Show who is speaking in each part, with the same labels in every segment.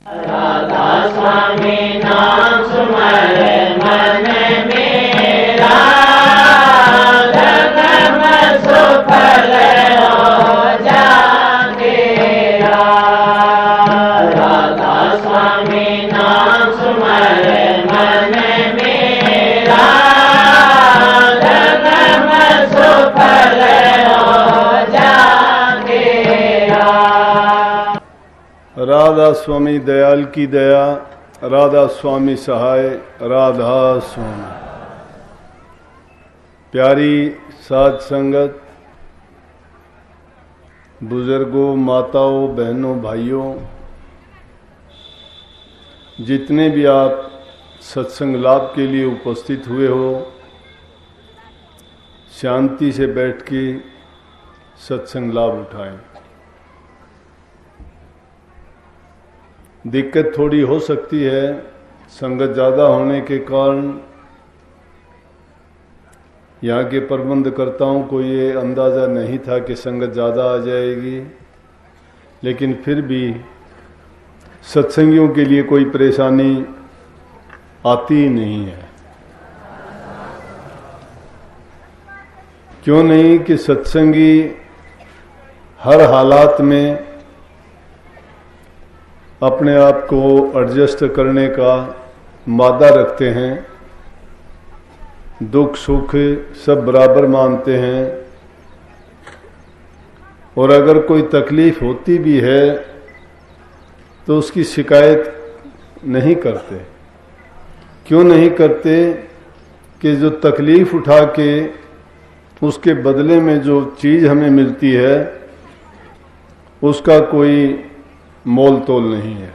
Speaker 1: राधा स्वामी नाम सुमरे मन मेरा, जन्म सुफल हो जाएगा। राधा स्वामी नाम सुमरे मन मेरा, जन्म सुफल हो जाएगा।
Speaker 2: राधा स्वामी दयाल की दया, राधा स्वामी सहाय, राधा स्वामी। प्यारी साध संगत, बुजुर्गों, माताओं, बहनों, भाइयों, जितने भी आप सत्संग लाभ के लिए उपस्थित हुए हो, शांति से बैठ के सत्संग लाभ उठाएं। दिक्कत थोड़ी हो सकती है, संगत ज़्यादा होने के कारण यहाँ के प्रबंधकर्ताओं को ये अंदाज़ा नहीं था कि संगत ज़्यादा आ जाएगी, लेकिन फिर भी सत्संगियों के लिए कोई परेशानी आती ही नहीं है। क्यों नहीं कि सत्संगी हर हालात में अपने आप को एडजस्ट करने का मादा रखते हैं, दुख सुख सब बराबर मानते हैं, और अगर कोई तकलीफ होती भी है तो उसकी शिकायत नहीं करते। क्यों नहीं करते कि जो तकलीफ उठा के उसके बदले में जो चीज़ हमें मिलती है उसका कोई मोल तोल नहीं है।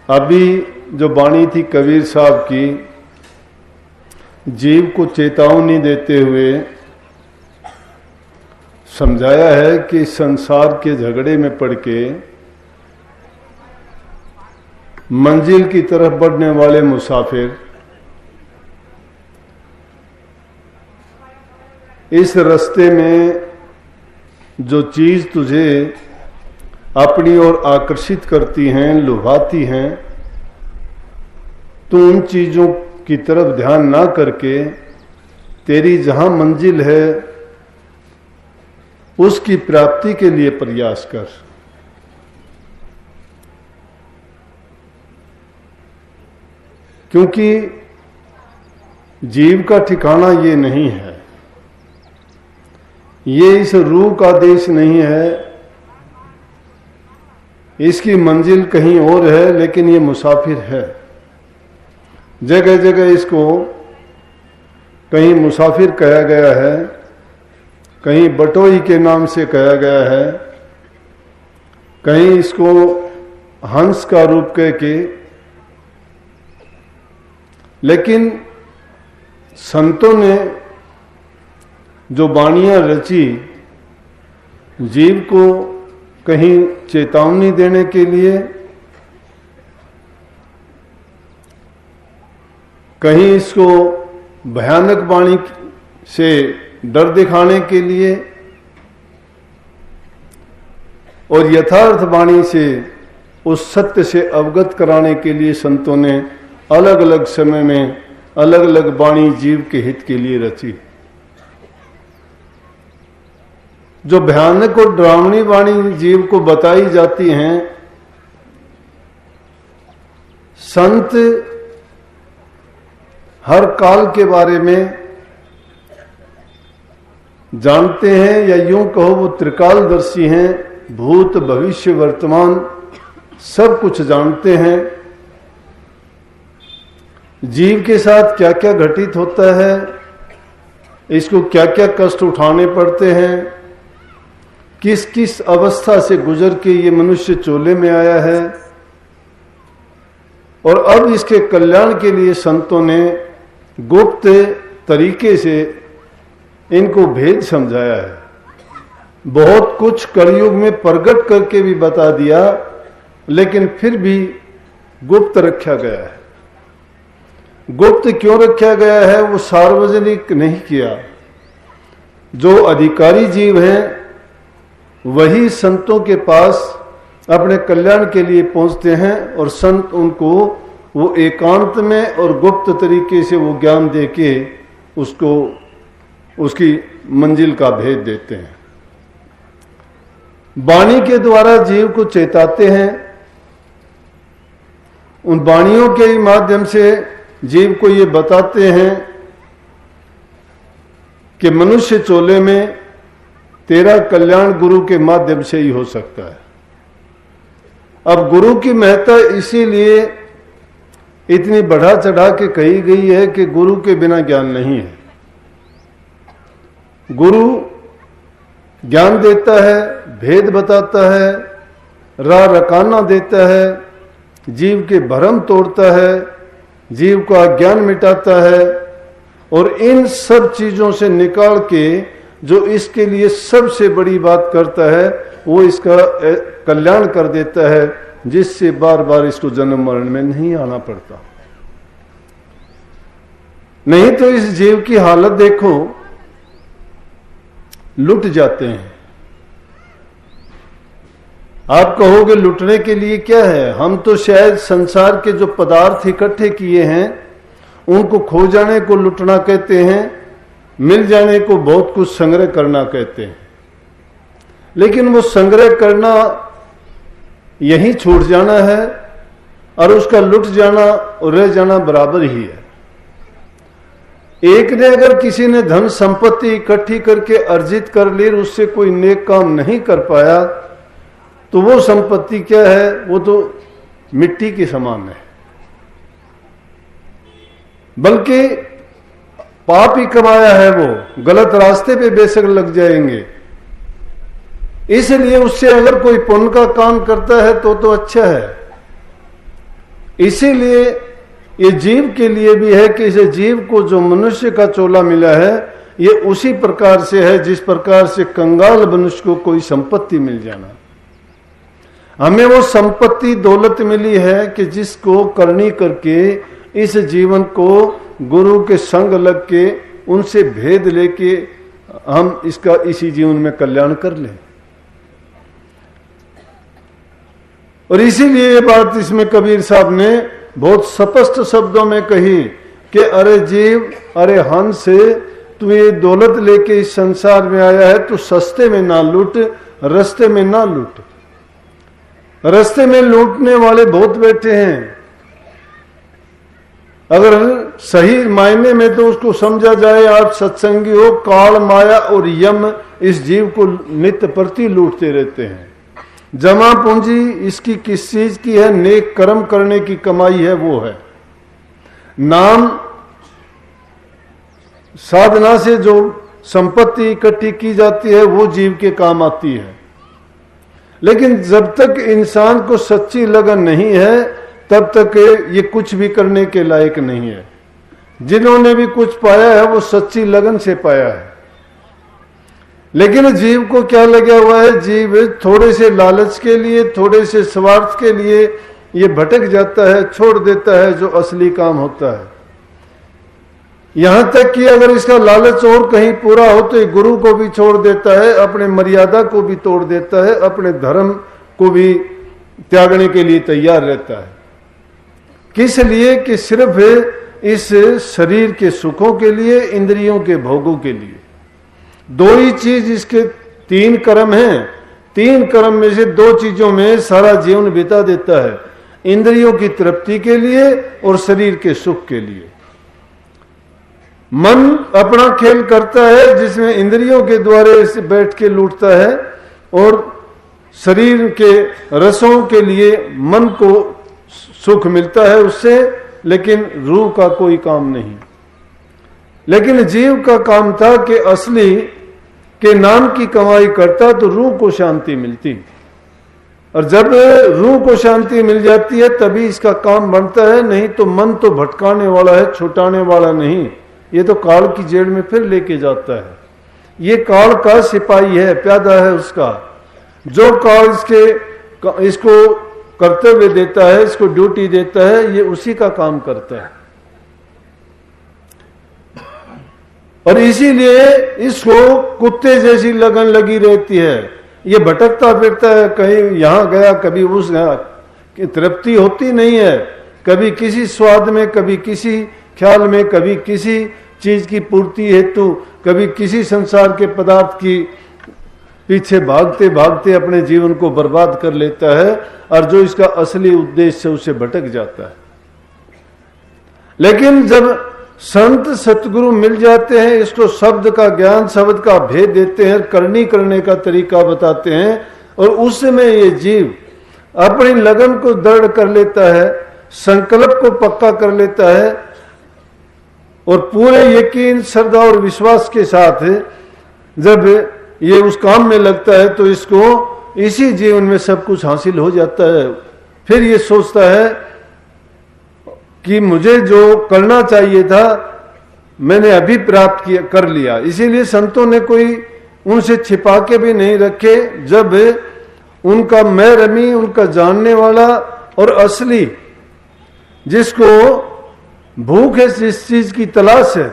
Speaker 2: अभी जो वाणी थी कबीर साहब की, जीव को चेतावनी देते हुए समझाया है कि संसार के झगड़े में पड़ के मंजिल की तरफ बढ़ने वाले मुसाफिर इस रास्ते में जो चीज तुझे अपनी ओर आकर्षित करती हैं, लुभाती हैं, तो उन चीजों की तरफ ध्यान ना करके तेरी जहां मंजिल है उसकी प्राप्ति के लिए प्रयास कर। क्योंकि जीव का ठिकाना ये नहीं है, ये इस रूह का देश नहीं है, इसकी मंजिल कहीं और है, लेकिन ये मुसाफिर है। जगह जगह इसको कहीं मुसाफिर कहा गया है, कहीं बटोई के नाम से कहा गया है, कहीं इसको हंस का रूप कह के। लेकिन संतों ने जो वाणियां रची जीव को कहीं चेतावनी देने के लिए, कहीं इसको भयानक वाणी से डर दिखाने के लिए, और यथार्थ वाणी से उस सत्य से अवगत कराने के लिए संतों ने अलग अलग समय में अलग अलग वाणी जीव के हित के लिए रची। जो भयानक और डरावनी वाणी जीव को बताई जाती हैं, संत हर काल के बारे में जानते हैं, या यूं कहो वो त्रिकालदर्शी हैं, भूत भविष्य वर्तमान सब कुछ जानते हैं। जीव के साथ क्या क्या घटित होता है, इसको क्या क्या कष्ट उठाने पड़ते हैं, किस किस अवस्था से गुजर के ये मनुष्य चोले में आया है, और अब इसके कल्याण के लिए संतों ने गुप्त तरीके से इनको भेद समझाया है। बहुत कुछ कलयुग में प्रकट करके भी बता दिया, लेकिन फिर भी गुप्त रखा गया है। गुप्त क्यों रखा गया है, वो सार्वजनिक नहीं किया। जो अधिकारी जीव हैं वही संतों के पास अपने कल्याण के लिए पहुंचते हैं और संत उनको वो एकांत में और गुप्त तरीके से वो ज्ञान देके उसको उसकी मंजिल का भेद देते हैं। वाणी के द्वारा जीव को चेताते हैं। उन वाणियों के ही माध्यम से जीव को ये बताते हैं कि मनुष्य चोले में तेरा कल्याण गुरु के माध्यम से ही हो सकता है। अब गुरु की महत्ता इसीलिए इतनी बढ़ा चढ़ा के कही गई है कि गुरु के बिना ज्ञान नहीं है। गुरु ज्ञान देता है, भेद बताता है, राह रकाना देता है, जीव के भ्रम तोड़ता है, जीव का ज्ञान मिटाता है और इन सब चीजों से निकाल के जो इसके लिए सबसे बड़ी बात करता है वो इसका कल्याण कर देता है, जिससे बार बार इसको जन्म मरण में नहीं आना पड़ता। नहीं तो इस जीव की हालत देखो, लुट जाते हैं। आप कहोगे लुटने के लिए क्या है? हम तो शायद संसार के जो पदार्थ इकट्ठे किए हैं उनको खो जाने को लुटना कहते हैं, मिल जाने को बहुत कुछ संग्रह करना कहते हैं। लेकिन वो संग्रह करना यहीं छूट जाना है और उसका लुट जाना और रह जाना बराबर ही है। एक ने अगर किसी ने धन संपत्ति इकट्ठी करके अर्जित कर ली, उससे कोई नेक काम नहीं कर पाया, तो वो संपत्ति क्या है? वो तो मिट्टी के समान है। बल्कि पाप ही कमाया है, वो गलत रास्ते पे बेशक लग जाएंगे। इसलिए उससे अगर कोई पुण्य का काम करता है तो अच्छा है। इसीलिए ये जीव के लिए भी है कि इस जीव को जो मनुष्य का चोला मिला है ये उसी प्रकार से है जिस प्रकार से कंगाल मनुष्य को कोई संपत्ति मिल जाना। हमें वो संपत्ति दौलत मिली है कि जिसको करनी करके इस जीवन को गुरु के संग लग के उनसे भेद लेके हम इसका इसी जीवन में कल्याण कर लें। और इसीलिए ये बात इसमें कबीर साहब ने बहुत स्पष्ट शब्दों में कही कि अरे जीव, अरे हंस, तू ये दौलत लेके इस संसार में आया है, तू सस्ते में ना लूट, रास्ते में ना लूट। रास्ते में लूटने वाले बहुत बैठे हैं। अगर सही मायने में तो उसको समझा जाए, आप सत्संगी हो, काल, माया और यम इस जीव को नित्य प्रति लूटते रहते हैं। जमा पूंजी इसकी किस चीज की है? नेक कर्म करने की कमाई है, वो है। नाम साधना से जो संपत्ति इकट्ठी की जाती है वो जीव के काम आती है। लेकिन जब तक इंसान को सच्ची लगन नहीं है तब तक ये कुछ भी करने के लायक नहीं है। जिन्होंने भी कुछ पाया है वो सच्ची लगन से पाया है। लेकिन जीव को क्या लगा हुआ है? जीव थोड़े से लालच के लिए, थोड़े से स्वार्थ के लिए ये भटक जाता है, छोड़ देता है जो असली काम होता है। यहां तक कि अगर इसका लालच और कहीं पूरा हो तो ये गुरु को भी छोड़ देता है, अपने मर्यादा को भी तोड़ देता है, अपने धर्म को भी त्यागने के लिए तैयार रहता है। किस लिए? कि सिर्फ इस शरीर के सुखों के लिए, इंद्रियों के भोगों के लिए। दो ही चीज इसके तीन कर्म हैं। तीन कर्म में से दो चीजों में सारा जीवन बिता देता है, इंद्रियों की तृप्ति के लिए और शरीर के सुख के लिए। मन अपना खेल करता है जिसमें इंद्रियों के द्वारा से बैठ के लूटता है और शरीर के रसों के लिए मन को सुख मिलता है उससे, लेकिन रूह का कोई काम नहीं। लेकिन जीव का काम था कि असली के नाम की कमाई करता तो रूह को शांति मिलती, और जब रूह को शांति मिल जाती है तभी इसका काम बनता है। नहीं तो मन तो भटकाने वाला है, छुटाने वाला नहीं। ये तो काल की जेल में फिर लेके जाता है। ये काल का सिपाही है, प्यादा है उसका। जो काल इसको कर्तव्य देता है, इसको ड्यूटी देता है, ये उसी का काम करता है। और इसीलिए इसको कुत्ते जैसी लगन लगी रहती है। ये भटकता फिरता है, कहीं यहाँ गया कभी उस गया, कि तृप्ति होती नहीं है। कभी किसी स्वाद में, कभी किसी ख्याल में, कभी किसी चीज की पूर्ति हेतु, कभी किसी संसार के पदार्थ की पीछे भागते भागते अपने जीवन को बर्बाद कर लेता है, और जो इसका असली उद्देश्य है उसे भटक जाता है। लेकिन जब संत सतगुरु मिल जाते हैं, इसको शब्द का ज्ञान, शब्द का भेद देते हैं, करनी करने का तरीका बताते हैं, और उस समय ये जीव अपनी लगन को दृढ़ कर लेता है, संकल्प को पक्का कर लेता है, और पूरे यकीन, श्रद्धा और विश्वास के साथ जब ये उस काम में लगता है तो इसको इसी जीवन में सब कुछ हासिल हो जाता है। फिर ये सोचता है कि मुझे जो करना चाहिए था मैंने अभी प्राप्त किया, कर लिया। इसीलिए संतों ने कोई उनसे छिपा के भी नहीं रखे। जब उनका मैं रमी, उनका जानने वाला और असली, जिसको भूख है, जिस चीज की तलाश है,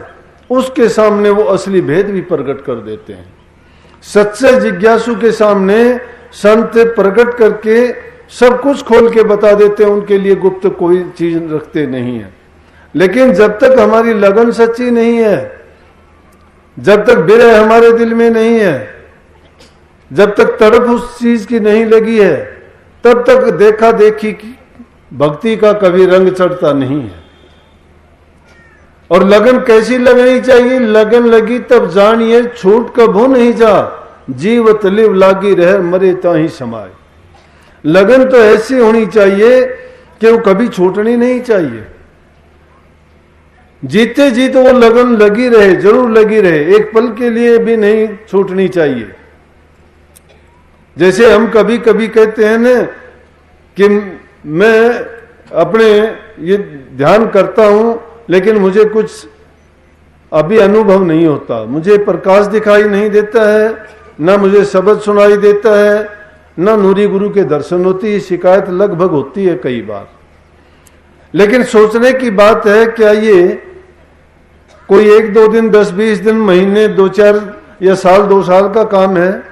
Speaker 2: उसके सामने वो असली भेद भी प्रकट कर देते हैं। सच्चे जिज्ञासु के सामने संत प्रकट करके सब कुछ खोल के बता देते हैं, उनके लिए गुप्त कोई चीज रखते नहीं है। लेकिन जब तक हमारी लगन सच्ची नहीं है, जब तक विरह हमारे दिल में नहीं है, जब तक तड़प उस चीज की नहीं लगी है, तब तक देखा देखी भक्ति का कभी रंग चढ़ता नहीं है। और लगन कैसी लगनी चाहिए? लगन लगी तब जानिए छूट कभू नहीं जा, जीवत लिव लागी रह मरे ताही समाए। लगन तो ऐसी होनी चाहिए कि वो कभी छूटनी नहीं चाहिए। जीते जी तो वो लगन लगी रहे, जरूर लगी रहे, एक पल के लिए भी नहीं छूटनी चाहिए। जैसे हम कभी कभी कहते हैं ना कि मैं अपने ये ध्यान करता हूं लेकिन मुझे कुछ अभी अनुभव नहीं होता, मुझे प्रकाश दिखाई नहीं देता है, ना मुझे शब्द सुनाई देता है, ना नूरी गुरु के दर्शन होती है। शिकायत लगभग होती है कई बार। लेकिन सोचने की बात है, क्या ये कोई 1-2 दिन, 10-20 दिन, महीने, 2-4 या साल 2 साल का काम है?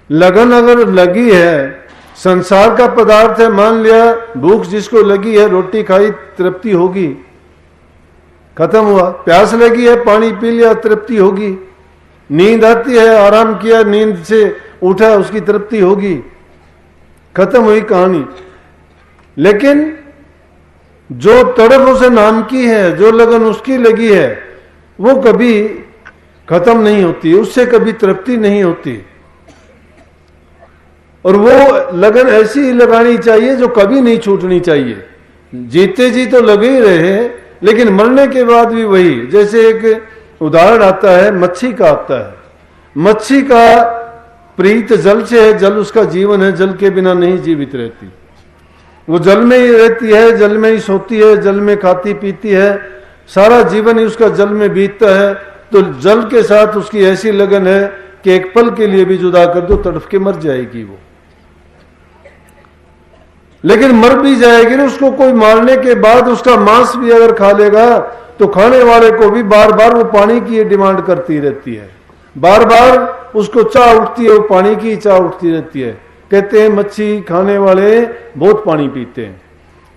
Speaker 2: लगन अगर लगी है, संसार का पदार्थ है, मान लिया भूख जिसको लगी है, रोटी खाई तृप्ति होगी, खत्म हुआ। प्यास लगी है, पानी पी लिया, तृप्ति होगी। नींद आती है, आराम किया, नींद से उठा, उसकी तृप्ति होगी, खत्म हुई कहानी। लेकिन जो तड़प उसे नाम की है, जो लगन उसकी लगी है, वो कभी खत्म नहीं होती, उससे कभी तृप्ति नहीं होती। और वो लगन ऐसी ही लगानी चाहिए जो कभी नहीं छूटनी चाहिए। जीते जी तो लगे ही रहे, लेकिन मरने के बाद भी वही। जैसे एक उदाहरण आता है, मच्छी का आता है। मच्छी का प्रीत जल से है, जल उसका जीवन है, जल के बिना नहीं जीवित रहती। वो जल में ही रहती है, जल में ही सोती है, जल में खाती पीती है, सारा जीवन ही उसका जल में बीतता है। तो जल के साथ उसकी ऐसी लगन है कि एक पल के लिए भी जुदा कर दो तड़फ के मर जाएगी वो। लेकिन मर भी जाएगी ना, उसको कोई मारने के बाद उसका मांस भी अगर खा लेगा तो खाने वाले को भी बार बार वो पानी की डिमांड करती रहती है, बार बार उसको चाह उठती है, वो पानी की चाह उठती रहती है। कहते हैं मच्छी खाने वाले बहुत पानी पीते हैं।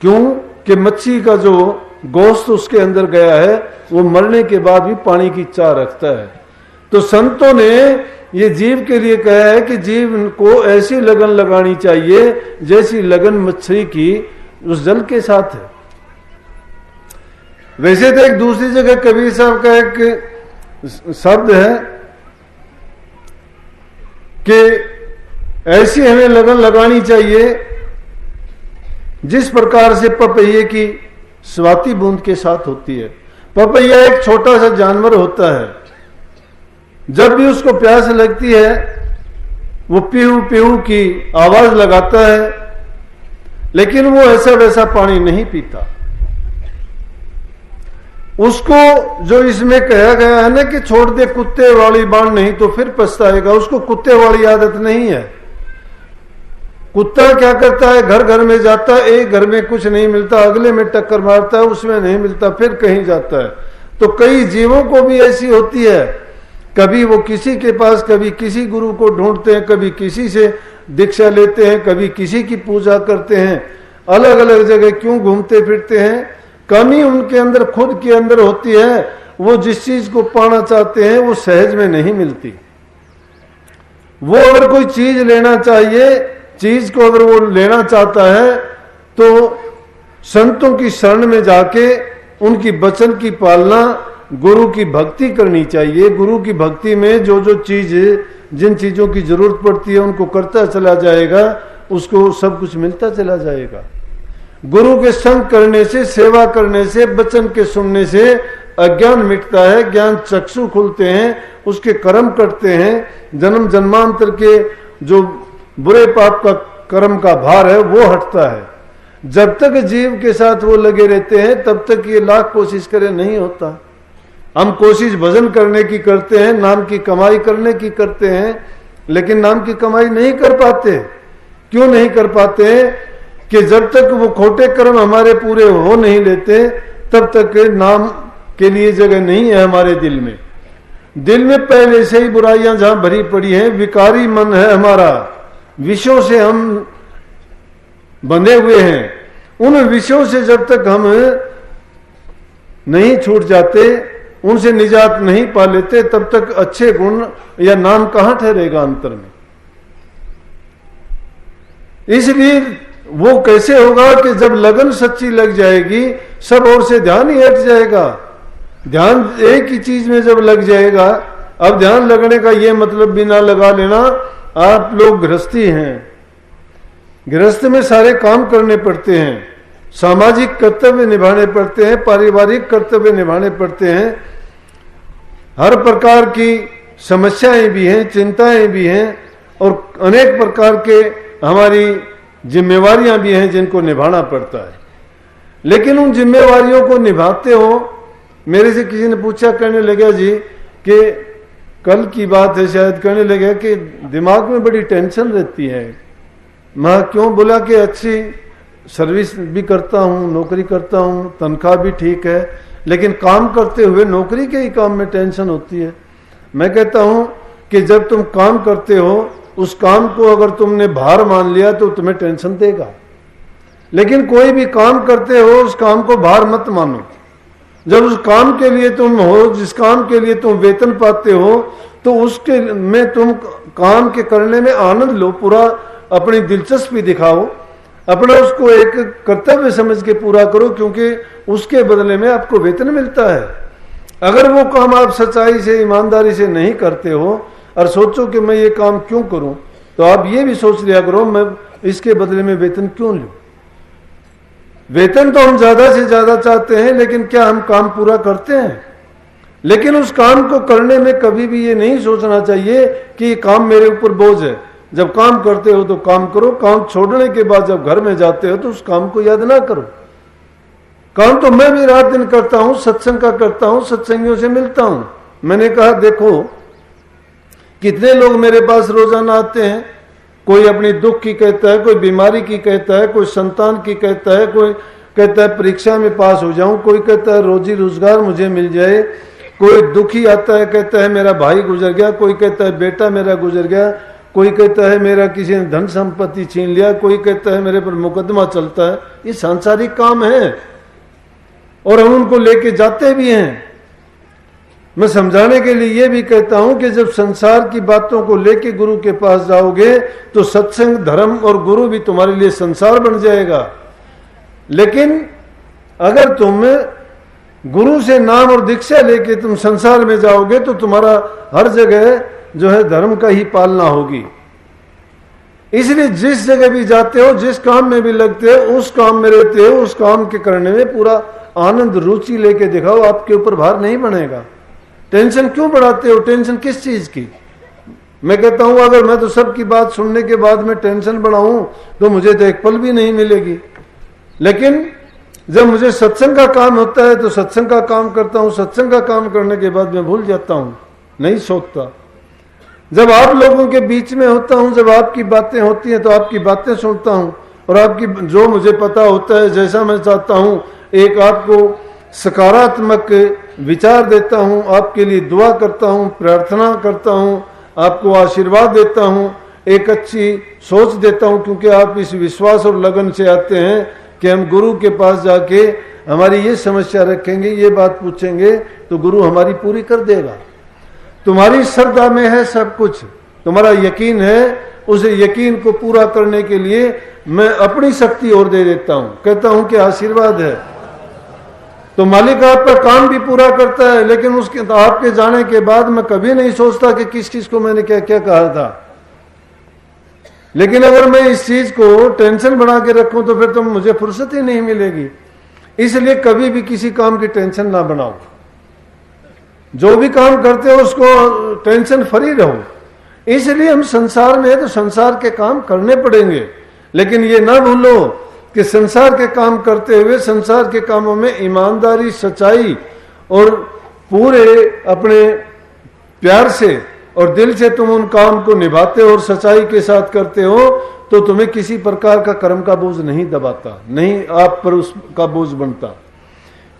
Speaker 2: क्यों? कि मच्छी का जो गोश्त उसके अंदर गया है वो मरने के बाद भी पानी की चाह रखता है। तो संतों ने ये जीव के लिए कहा है कि जीव को ऐसी लगन लगानी चाहिए जैसी लगन मछली की उस जल के साथ है। वैसे तो एक दूसरी जगह कबीर साहब का एक शब्द है कि ऐसी हमें लगन लगानी चाहिए जिस प्रकार से पपैये की स्वाति बूंद के साथ होती है। पपैया एक छोटा सा जानवर होता है, जब भी उसको प्यास लगती है वो पीहू पीहू की आवाज लगाता है, लेकिन वो ऐसा वैसा पानी नहीं पीता। उसको जो इसमें कहा गया है ना कि छोड़ दे कुत्ते वाली बाण नहीं तो फिर पछताएगा, उसको कुत्ते वाली आदत नहीं है। कुत्ता क्या करता है, घर घर में जाता है, एक घर में कुछ नहीं मिलता, अगले में टक्कर मारता है, उसमें नहीं मिलता, फिर कहीं जाता है। तो कई जीवों को भी ऐसी होती है कभी वो किसी के पास, कभी किसी गुरु को ढूंढते हैं, कभी किसी से दीक्षा लेते हैं, कभी किसी की पूजा करते हैं, अलग अलग जगह क्यों घूमते फिरते हैं? कमी उनके अंदर, खुद के अंदर होती है। वो जिस चीज को पाना चाहते हैं वो सहज में नहीं मिलती। वो अगर कोई चीज लेना चाहिए, चीज को अगर वो लेना चाहता है तो संतों की शरण में जाके उनकी वचन की पालना, गुरु की भक्ति करनी चाहिए। गुरु की भक्ति में जो जो चीज, जिन चीजों की जरूरत पड़ती है उनको करता चला जाएगा, उसको सब कुछ मिलता चला जाएगा। गुरु के संग करने से, सेवा करने से, वचन के सुनने से अज्ञान मिटता है, ज्ञान चक्षु खुलते हैं, उसके कर्म कटते हैं, जन्म जन्मांतर के जो बुरे पाप का कर्म का भार है वो हटता है। जब तक जीव के साथ वो लगे रहते हैं तब तक ये लाख कोशिश करें नहीं होता। हम कोशिश भजन करने की करते हैं, नाम की कमाई करने की करते हैं, लेकिन नाम की कमाई नहीं कर पाते। क्यों नहीं कर पाते? कि जब तक वो खोटे कर्म हमारे पूरे हो नहीं लेते तब तक नाम के लिए जगह नहीं है हमारे दिल में। दिल में पहले से ही बुराइयां जहां भरी पड़ी हैं, विकारी मन है हमारा, विषयों से हम बंधे हुए हैं। उन विषयों से जब तक हम नहीं छूट जाते, उनसे निजात नहीं पा लेते, तब तक अच्छे गुण या नाम कहां ठहरेगा अंतर में। इसलिए वो कैसे होगा कि जब लगन सच्ची लग जाएगी, सब ओर से ध्यान ही हट जाएगा। ध्यान एक ही चीज में जब लग जाएगा, अब ध्यान लगने का ये मतलब भी ना लगा लेना आप लोग गृहस्थी हैं, गृहस्थ में सारे काम करने पड़ते हैं, सामाजिक कर्तव्य निभाने पड़ते हैं, पारिवारिक कर्तव्य निभाने पड़ते हैं, हर प्रकार की समस्याएं भी हैं, चिंताएं भी हैं और अनेक प्रकार के हमारी जिम्मेवारियां भी हैं जिनको निभाना पड़ता है। लेकिन उन जिम्मेवारियों को निभाते हो, मेरे से किसी ने पूछा, कहने लगा जी कि कल की बात है शायद, कहने लगा कि दिमाग में बड़ी टेंशन रहती है। मैं क्यों? बोला कि अच्छी सर्विस भी करता हूँ, नौकरी करता हूँ, तनख्वाह भी ठीक है, लेकिन काम करते हुए नौकरी के ही काम में टेंशन होती है। मैं कहता हूँ कि जब तुम काम करते हो, उस काम को अगर तुमने भार मान लिया तो तुम्हें टेंशन देगा, लेकिन कोई भी काम करते हो उस काम को भार मत मानो। जब उस काम के लिए तुम हो, जिस काम के लिए तुम वेतन पाते हो, तो उसके में तुम काम के करने में आनंद लो, पूरा अपनी दिलचस्पी दिखाओ, अपना उसको एक कर्तव्य समझ के पूरा करो, क्योंकि उसके बदले में आपको वेतन मिलता है। अगर वो काम आप सच्चाई से, ईमानदारी से नहीं करते हो और सोचो कि मैं ये काम क्यों करूं, तो आप ये भी सोच लिया करो मैं इसके बदले में वेतन क्यों लूं। वेतन तो हम ज्यादा से ज्यादा चाहते हैं, लेकिन क्या हम काम पूरा करते हैं? लेकिन उस काम को करने में कभी भी ये नहीं सोचना चाहिए कि ये काम मेरे ऊपर बोझ है। जब काम करते हो तो काम करो, काम छोड़ने के बाद जब घर में जाते हो तो उस काम को याद ना करो। काम तो मैं भी रात दिन करता हूं, सत्संग का करता हूं, सत्संगियों से मिलता हूं। मैंने कहा देखो कितने लोग मेरे पास रोजाना आते हैं, कोई अपनी दुख की कहता है, कोई बीमारी की कहता है, कोई संतान की कहता है, कोई कहता है परीक्षा में पास हो जाऊं, कोई कहता है रोजी रोजगार मुझे मिल जाए, कोई दुखी आता है कहता है मेरा भाई गुजर गया, कोई कहता है बेटा मेरा गुजर गया, कोई कहता है मेरा किसी ने धन संपत्ति छीन लिया, कोई कहता है मेरे पर मुकदमा चलता है। ये सांसारिक काम है और हम उनको लेके जाते भी हैं। मैं समझाने के लिए ये भी कहता हूं कि जब संसार की बातों को लेके गुरु के पास जाओगे तो सत्संग, धर्म और गुरु भी तुम्हारे लिए संसार बन जाएगा। लेकिन अगर तुम गुरु से नाम और दीक्षा लेके तुम संसार में जाओगे तो तुम्हारा हर जगह जो है धर्म का ही पालना होगी। इसलिए जिस जगह भी जाते हो, जिस काम में भी लगते हो, उस काम में रहते हो, उस काम के करने में पूरा आनंद रुचि लेके दिखाओ, आपके ऊपर भार नहीं बनेगा। टेंशन क्यों बढ़ाते हो? टेंशन किस चीज की? मैं कहता हूं अगर मैं तो सबकी बात सुनने के बाद में टेंशन बढ़ाऊं तो मुझे तो एक पल भी नहीं मिलेगी। लेकिन जब मुझे सत्संग का काम होता है तो सत्संग का काम करता हूं, सत्संग का काम करने के बाद मैं भूल जाता हूं, नहीं सोचता। जब आप लोगों के बीच में होता हूं, जब आपकी बातें होती हैं तो आपकी बातें सुनता हूं और आपकी जो मुझे पता होता है, जैसा मैं चाहता हूं एक आपको सकारात्मक विचार देता हूं, आपके लिए दुआ करता हूं, प्रार्थना करता हूं, आपको आशीर्वाद देता हूं, एक अच्छी सोच देता हूं, क्योंकि आप इस विश्वास और लगन से आते हैं कि हम गुरु के पास जाके हमारी ये समस्या रखेंगे, ये बात पूछेंगे तो गुरु हमारी पूरी कर देगा। तुम्हारी श्रद्धा में है सब कुछ, तुम्हारा यकीन है, उस यकीन को पूरा करने के लिए मैं अपनी शक्ति और दे देता हूं, कहता हूं कि आशीर्वाद है। तो मालिक आपका काम भी पूरा करता है, लेकिन उसके आपके जाने के बाद मैं कभी नहीं सोचता कि किस किस को मैंने क्या क्या कहा था। लेकिन अगर मैं इस चीज को टेंशन बना के रखूं तो फिर तो मुझे फुर्सत ही नहीं मिलेगी। इसलिए कभी भी किसी काम की टेंशन ना बनाओ, जो भी काम करते हो उसको टेंशन फ्री रहो। इसलिए हम संसार में है तो संसार के काम करने पड़ेंगे, लेकिन ये ना भूलो कि संसार के काम करते हुए संसार के कामों में ईमानदारी, सच्चाई और पूरे अपने प्यार से और दिल से तुम उन काम को निभाते हो और सच्चाई के साथ करते हो, तो तुम्हें किसी प्रकार का कर्म का बोझ नहीं दबाता, नहीं आप पर उसका बोझ बनता।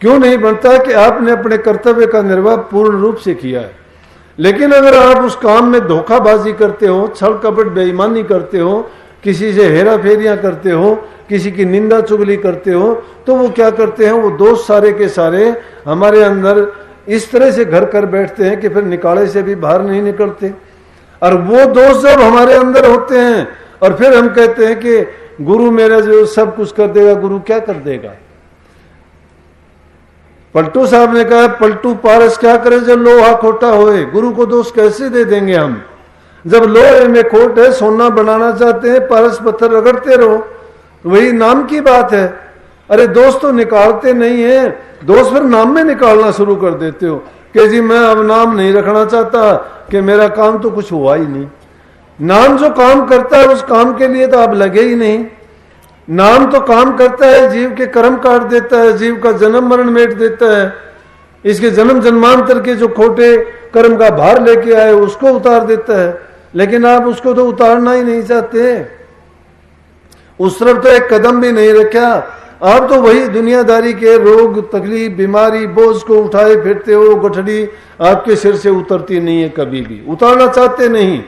Speaker 2: क्यों नहीं बनता? कि आपने अपने कर्तव्य का निर्वाह पूर्ण रूप से किया है। लेकिन अगर आप उस काम में धोखाबाजी करते हो, छल कपट बेईमानी करते हो, किसी से हेरा फेरियां करते हो, किसी की निंदा चुगली करते हो, तो वो क्या करते हैं, वो दोष सारे के सारे हमारे अंदर इस तरह से घर कर बैठते हैं कि फिर निकाले से भी बाहर नहीं निकलते। और वो दोष जब हमारे अंदर होते हैं और फिर हम कहते हैं कि गुरु मेरा जो सब कुछ कर देगा, गुरु क्या कर देगा? पलटू साहब ने कहा, पलटू पारस क्या करे जब लोहा खोटा होए, गुरु को दोष कैसे दे देंगे हम? जब लोहे में खोट है, सोना बनाना चाहते हैं, पारस पत्थर रगड़ते रहो, वही नाम की बात है। अरे दोस्त तो निकालते नहीं है, दोस्त फिर नाम में निकालना शुरू कर देते हो कि जी मैं अब नाम नहीं रखना चाहता, कि मेरा काम तो कुछ हुआ ही नहीं। नाम जो काम करता है उस काम के लिए तो आप लगे ही नहीं। नाम तो काम करता है, जीव के कर्म काट देता है, जीव का जन्म मरण मेट देता है, इसके जन्म जन्मांतर के जो खोटे कर्म का भार लेके आए उसको उतार देता है। लेकिन आप उसको तो उतारना ही नहीं चाहते, उस तरफ तो एक कदम भी नहीं रखा। आप तो वही दुनियादारी के रोग, तकलीफ, बीमारी, बोझ को उठाए फिरते हो। गठड़ी आपके सिर से उतरती नहीं है, कभी भी उतारना चाहते नहीं।